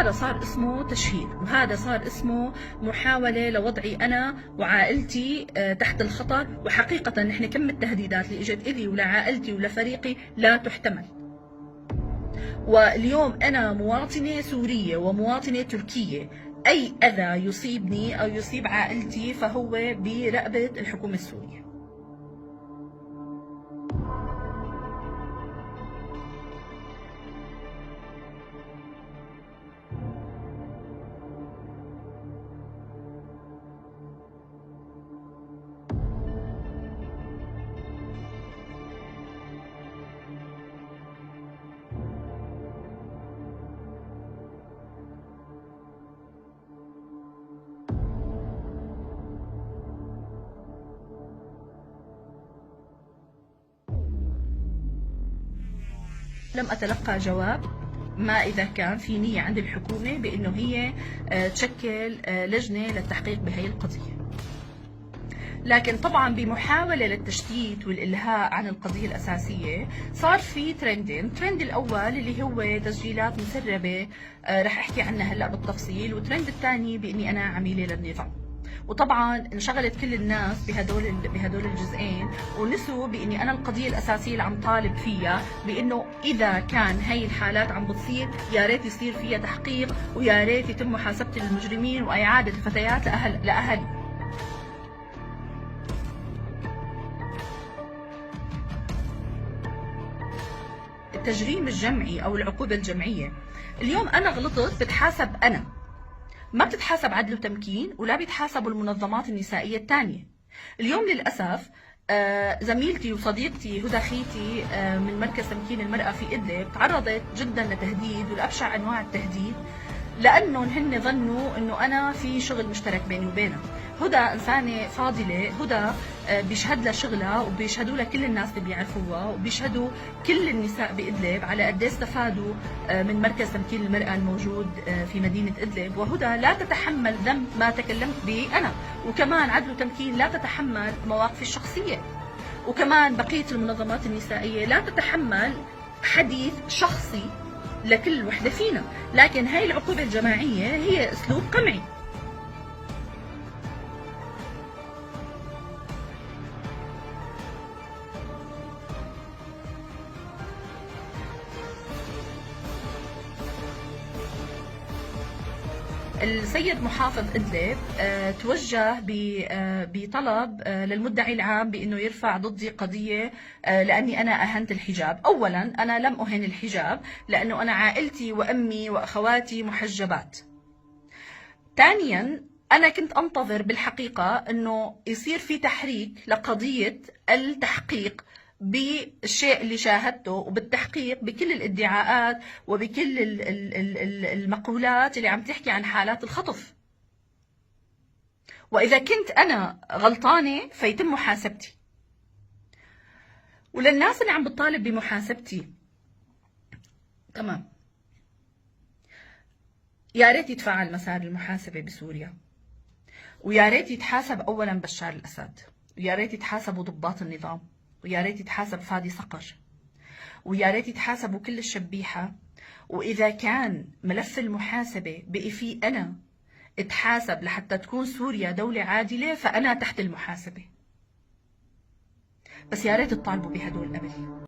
هذا صار اسمه تشهير، وهذا صار اسمه محاولة لوضعي أنا وعائلتي تحت الخطر. وحقيقة نحن كم التهديدات اللي اجت إلي ولعائلتي ولفريقي لا تحتمل. واليوم أنا مواطنة سورية ومواطنة تركية، أي أذى يصيبني أو يصيب عائلتي فهو برقبة الحكومة السورية. لم أتلقى جواب ما إذا كان في نية عند الحكومة بأنه هي تشكل لجنة للتحقيق بهي القضية. لكن طبعا بمحاولة للتشتيت والإلهاء عن القضية الأساسية صار في ترندين. الترند الأول اللي هو تسجيلات مسربة رح أحكي عنها هلأ بالتفصيل، والترند الثاني بأني أنا عميلة للنظام. وطبعا انشغلت كل الناس بهدول الجزئين، ونسوا باني انا القضيه الاساسيه اللي عم طالب فيها بانه اذا كان هي الحالات عم بتصير يا ريت يصير فيها تحقيق، ويا ريت يتم محاسبه المجرمين واعاده الفتيات لاهل. التجريم الجمعي او العقوبه الجمعيه، اليوم انا غلطت بتحاسب انا، ما بتتحاسب عدل وتمكين ولا بيتحاسبوا المنظمات النسائية الثانية. اليوم للأسف زميلتي وصديقتي هدى خيتي من مركز تمكين المرأة في إدلب تعرضت جدا لتهديد والأبشع أنواع التهديد، لأنه هن ظنوا أنه أنا في شغل مشترك بيني وبينها. هدى إنسانة فاضلة، هدى بيشهد لها شغلها وبيشهدوا لها كل الناس اللي بيعرفوها، وبيشهدوا كل النساء بإدلب على قد استفادوا من مركز تمكين المرأة الموجود في مدينة إدلب. وهدى لا تتحمل ذنب ما تكلمت به أنا، وكمان عدل وتمكين لا تتحمل مواقفي الشخصية، وكمان بقية المنظمات النسائية لا تتحمل حديث شخصي لكل وحدة فينا. لكن هاي العقوبة الجماعية هي أسلوب قمعي. السيد محافظ إدلب توجه بطلب للمدعي العام بأنه يرفع ضدي قضية لأني أنا أهنت الحجاب. أولا أنا لم أهن الحجاب لأنه أنا عائلتي وأمي وأخواتي محجبات. ثانيا أنا كنت أنتظر بالحقيقة أنه يصير في تحريك لقضية التحقيق بالشيء اللي شاهدته، وبالتحقيق بكل الادعاءات وبكل المقولات اللي عم تحكي عن حالات الخطف. وإذا كنت أنا غلطانة فيتم محاسبتي. وللناس اللي عم بتطالب بمحاسبتي، تمام، يا ريت يتفعل مسار المحاسبة بسوريا، ويا ريت يتحاسب أولا بشار الأسد، ويا ريت يتحاسبوا ضباط النظام، ويا ريت يتحاسب فادي صقر، ويا ريت يتحاسبوا كل الشبيحة. وإذا كان ملف المحاسبة بقي فيه أنا اتحاسب لحتى تكون سوريا دولة عادلة، فأنا تحت المحاسبة. بس يا ريت تطالبوا بهدول قبل.